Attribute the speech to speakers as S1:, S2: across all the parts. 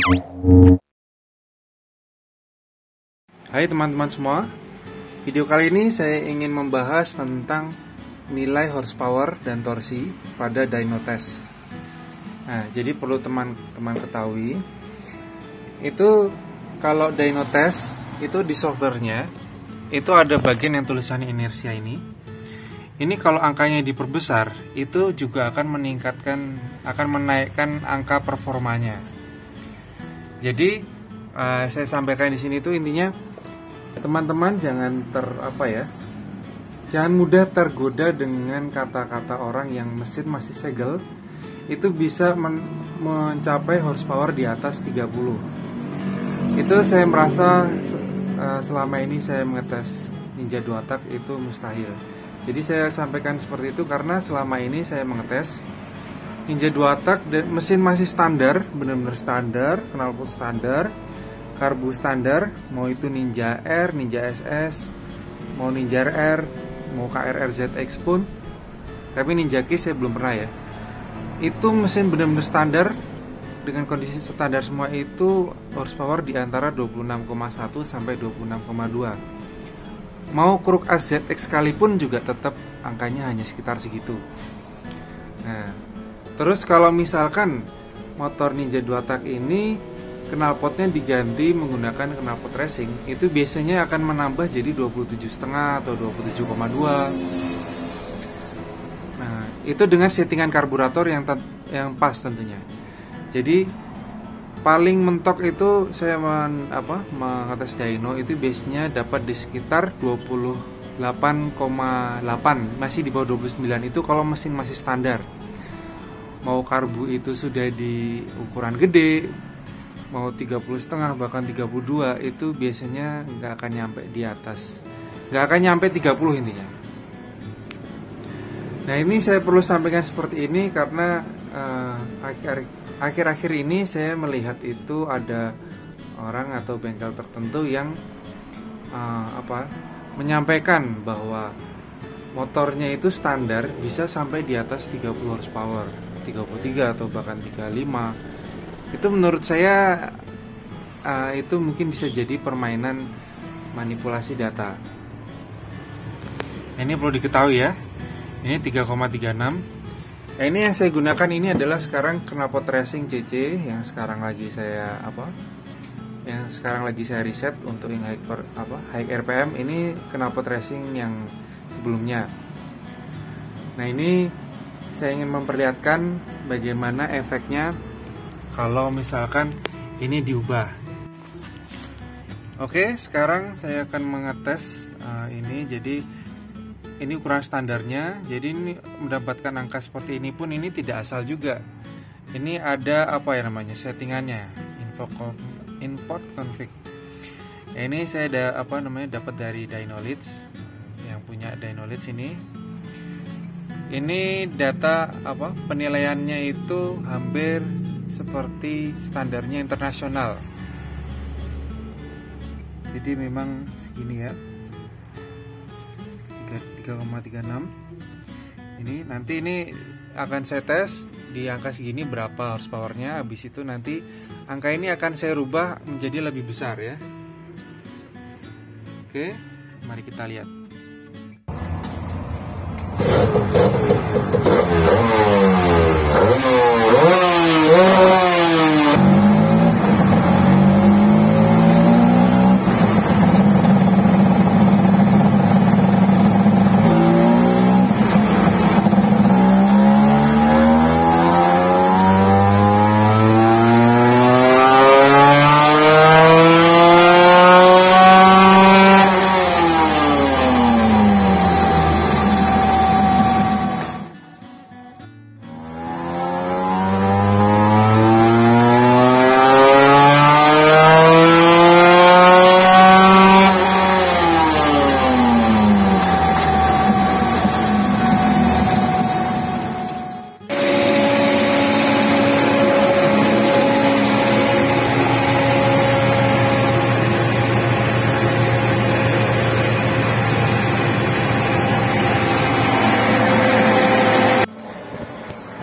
S1: Hai teman-teman semua, video kali ini saya ingin membahas tentang nilai horsepower dan torsi pada dyno test. Nah, jadi perlu teman-teman ketahui, itu kalau dyno test itu di softwarenya itu ada bagian yang tulisannya inersia ini. Ini kalau angkanya diperbesar, itu juga akan menaikkan angka performanya. Jadi saya sampaikan di sini itu intinya teman-teman jangan jangan mudah tergoda dengan kata-kata orang yang mesin masih segel itu bisa mencapai horsepower di atas 30. Itu saya merasa selama ini saya mengetes Ninja 2 tak itu mustahil. Jadi saya sampaikan seperti itu karena selama ini saya mengetes Ninja 2 tak mesin masih standar, benar-benar standar, knalpot standar, karbu standar, mau itu Ninja R, Ninja SS, mau Ninja RR, mau KRR ZX pun. Tapi Ninja K saya belum pernah ya. Itu mesin benar-benar standar, dengan kondisi standar semua itu horsepower di antara 26,1 sampai 26,2. Mau Kruk AZ ZX sekalipun juga tetap angkanya hanya sekitar segitu. Nah, terus kalau misalkan motor Ninja 2 tak ini knalpotnya diganti menggunakan knalpot racing, itu biasanya akan menambah jadi 27,5 atau 27,2. Nah, itu dengan settingan karburator yang pas tentunya. Jadi paling mentok itu saya mengetes dyno itu biasanya dapat di sekitar 28,8, masih di bawah 29 itu kalau mesin masih standar. Mau karbu itu sudah di ukuran gede, mau 30,5 bahkan 32 itu biasanya nggak akan nyampe di atas, nggak akan nyampe 30 intinya. Nah, ini saya perlu sampaikan seperti ini karena akhir-akhir ini saya melihat itu ada orang atau bengkel tertentu yang menyampaikan bahwa motornya itu standar bisa sampai di atas 30 horsepower, 33 atau bahkan 35. Itu menurut saya itu mungkin bisa jadi permainan manipulasi data. Ini perlu diketahui ya. Ini 3,36. Nah, ini yang saya gunakan ini adalah sekarang knalpot racing CC yang sekarang lagi saya riset untuk yang high RPM. Ini knalpot racing yang sebelumnya. Nah, ini saya ingin memperlihatkan bagaimana efeknya kalau misalkan ini diubah. Oke, sekarang saya akan mengetes ini. Jadi ini ukuran standarnya. Jadi ini mendapatkan angka seperti ini pun ini tidak asal juga. Ini ada settingannya, import config. Ini saya dapat dari Dynolits, yang punya Dynolits ini. Ini data penilaiannya itu hampir seperti standarnya internasional. Jadi memang segini ya, 3,36. Ini nanti ini akan saya tes di angka segini berapa horsepowernya. Habis itu nanti angka ini akan saya rubah menjadi lebih besar ya. Oke, mari kita lihat.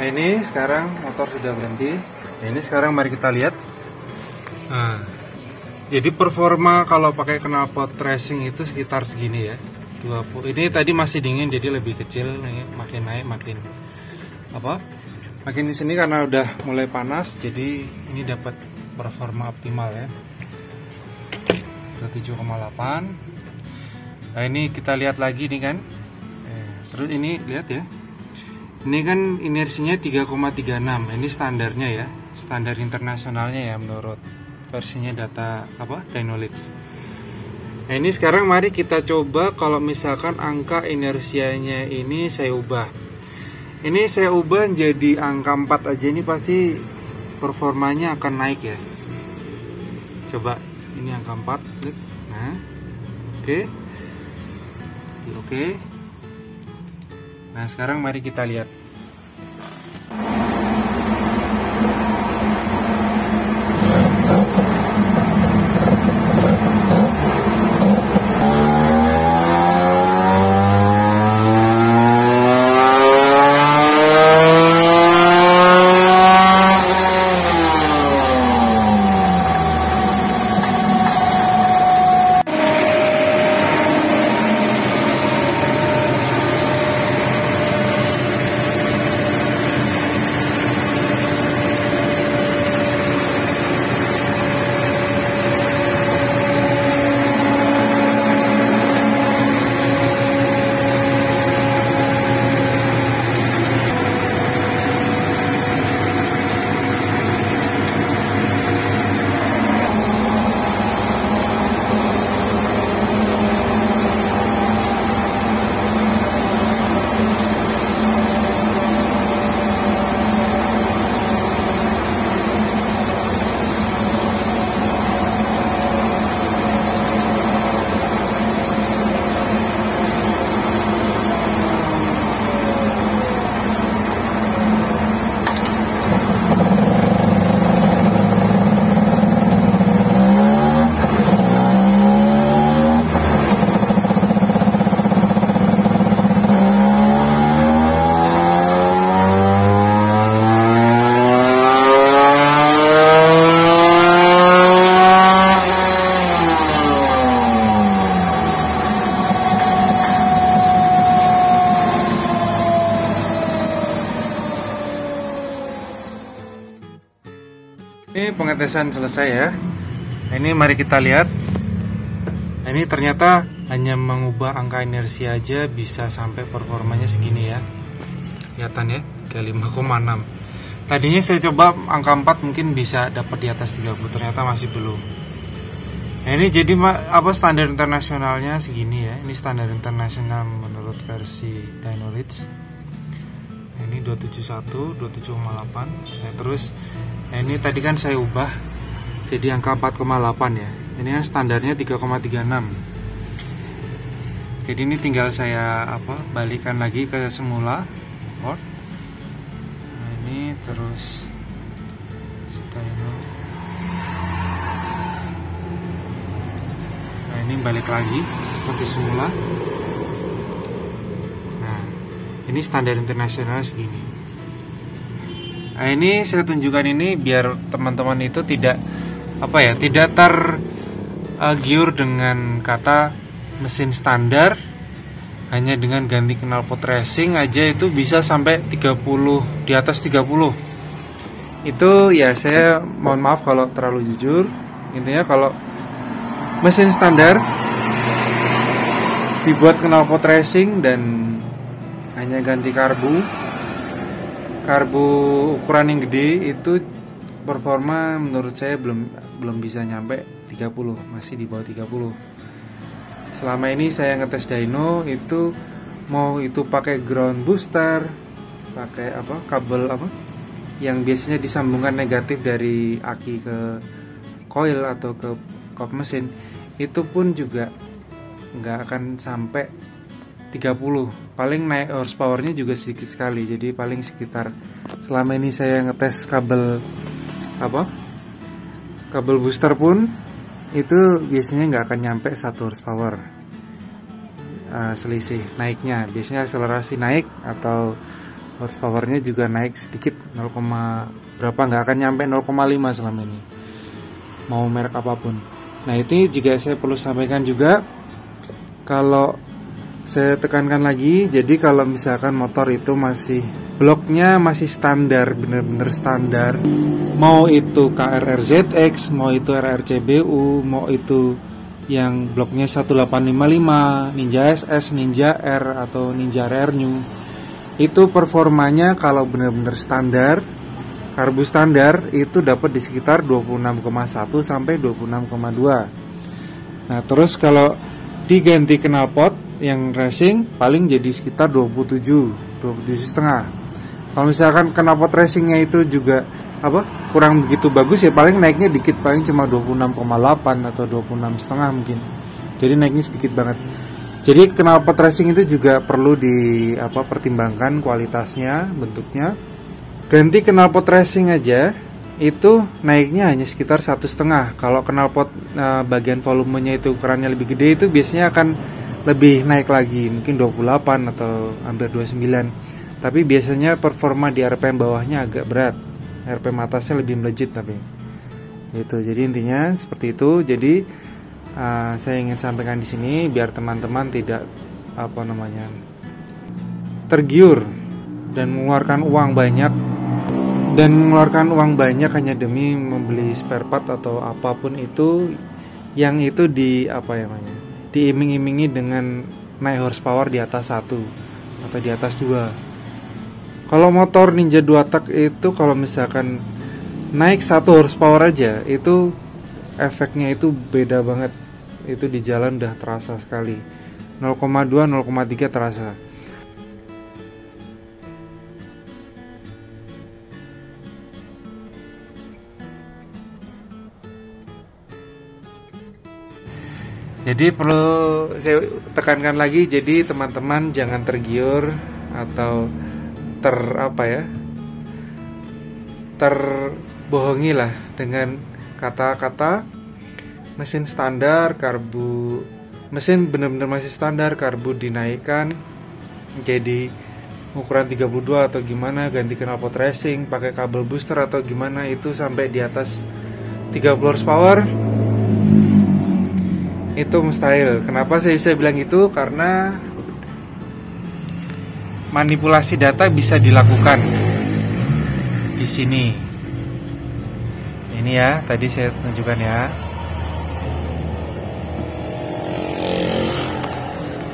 S1: Nah, ini sekarang motor sudah berhenti. Nah, ini sekarang mari kita lihat Nah, jadi performa kalau pakai knalpot racing itu sekitar segini ya. 20. Ini tadi masih dingin jadi lebih kecil, nih makin naik makin apa? Makin di sini karena udah mulai panas, jadi ini dapat performa optimal ya. 7,8. Nah, ini kita lihat lagi nih kan. Terus ini lihat ya. Ini kan inersinya 3,36. Ini standarnya ya. Standar internasionalnya ya menurut versinya data apa? Dynolix. Nah, ini sekarang mari kita coba kalau misalkan angka inersianya ini saya ubah. Ini saya ubah jadi angka 4 aja, ini pasti performanya akan naik ya. Coba ini angka 4. Nah. Oke. Oke. Nah, sekarang mari kita lihat. Ini pengetesan selesai ya. Nah, ini mari kita lihat. Nah, ini ternyata hanya mengubah angka inersi aja bisa sampai performanya segini ya. Kelihatan ya, ke 5,6. Tadinya saya coba angka 4 mungkin bisa dapat di atas 30, ternyata masih belum. Nah, ini jadi apa standar internasionalnya segini ya. Ini standar internasional menurut versi Dynolix. Nah, ini 271, 27,8. Nah, terus ini tadi kan saya ubah jadi angka 4,8 ya. Ini kan standarnya 3,36. Jadi ini tinggal saya balikan lagi ke semula. Nah, ini terus dyno. Nah, ini balik lagi seperti semula. Nah, ini standar internasional segini. Nah, ini saya tunjukkan ini biar teman-teman itu tidak tidak tergiur dengan kata mesin standar. Hanya dengan ganti knalpot racing aja itu bisa sampai 30, di atas 30. Itu ya saya mohon maaf kalau terlalu jujur. Intinya kalau mesin standar dibuat knalpot racing dan hanya ganti karbu ukuran yang gede, itu performa menurut saya belum bisa nyampe 30, masih di bawah 30. Selama ini saya ngetes dyno itu mau itu pakai ground booster, pakai kabel yang biasanya disambungkan negatif dari aki ke coil atau ke kop mesin, itu pun juga nggak akan sampai 30. Paling naik horsepowernya juga sedikit sekali. Jadi paling sekitar, selama ini saya ngetes kabel booster pun itu biasanya nggak akan nyampe 1 horsepower. Selisih naiknya biasanya akselerasi naik atau horsepowernya juga naik sedikit, 0, berapa, nggak akan nyampe 0,5 selama ini. mau merek apapun. Nah, itu juga saya perlu sampaikan juga, kalau saya tekankan lagi, jadi kalau misalkan motor itu masih bloknya masih standar, bener-bener standar, mau itu KRR-ZX, mau itu RR-CBU, mau itu yang bloknya 1855, Ninja SS, Ninja R, atau Ninja Rare New, itu performanya kalau bener-bener standar, karbu standar, itu dapat di sekitar 26,1 sampai 26,2. Nah, terus kalau diganti knalpot yang racing paling jadi sekitar 27,5. Kalau misalkan knalpot racingnya itu juga kurang begitu bagus, ya paling naiknya dikit, paling cuma 26,8 atau 26,5 mungkin. Jadi naiknya sedikit banget. Jadi knalpot racing itu juga perlu pertimbangkan kualitasnya, bentuknya. Ganti knalpot racing aja itu naiknya hanya sekitar 1,5. Kalau knalpot bagian volumenya itu ukurannya lebih gede, itu biasanya akan lebih naik lagi, mungkin 28 atau hampir 29. Tapi biasanya performa di RPM bawahnya agak berat, RPM atasnya lebih melejit. Tapi itu, jadi intinya seperti itu. Jadi saya ingin sampaikan di sini biar teman-teman tidak tergiur dan mengeluarkan uang banyak hanya demi membeli spare part atau apapun itu, yang itu diiming-imingi dengan naik horsepower di atas 1 atau di atas 2. Kalau motor Ninja 2 tak itu kalau misalkan naik 1 horsepower aja, itu efeknya itu beda banget. Itu di jalan udah terasa sekali. 0,2, 0,3 terasa. Jadi perlu saya tekankan lagi, jadi teman-teman jangan tergiur atau terbohongi lah dengan kata-kata mesin standar, mesin benar-benar masih standar, karbu dinaikkan jadi ukuran 32 atau gimana, ganti knalpot racing, pakai kabel booster atau gimana, itu sampai di atas 30 horsepower. Itu mustahil. Kenapa saya bisa bilang itu? Karena manipulasi data bisa dilakukan di sini. Ini ya, tadi saya tunjukkan ya.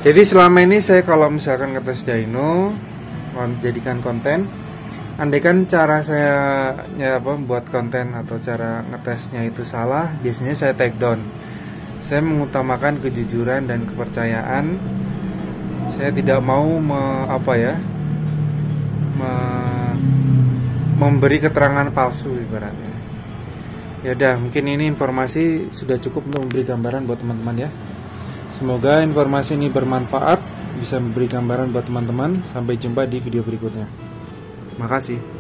S1: Jadi selama ini saya kalau misalkan ngetes dyno, jadikan konten, andaikan cara saya buat konten atau cara ngetesnya itu salah, biasanya saya take down. Saya mengutamakan kejujuran dan kepercayaan. Saya tidak mau memberi keterangan palsu ibaratnya. Ya udah, mungkin ini informasi sudah cukup untuk memberi gambaran buat teman-teman ya. Semoga informasi ini bermanfaat, bisa memberi gambaran buat teman-teman. Sampai jumpa di video berikutnya. Makasih.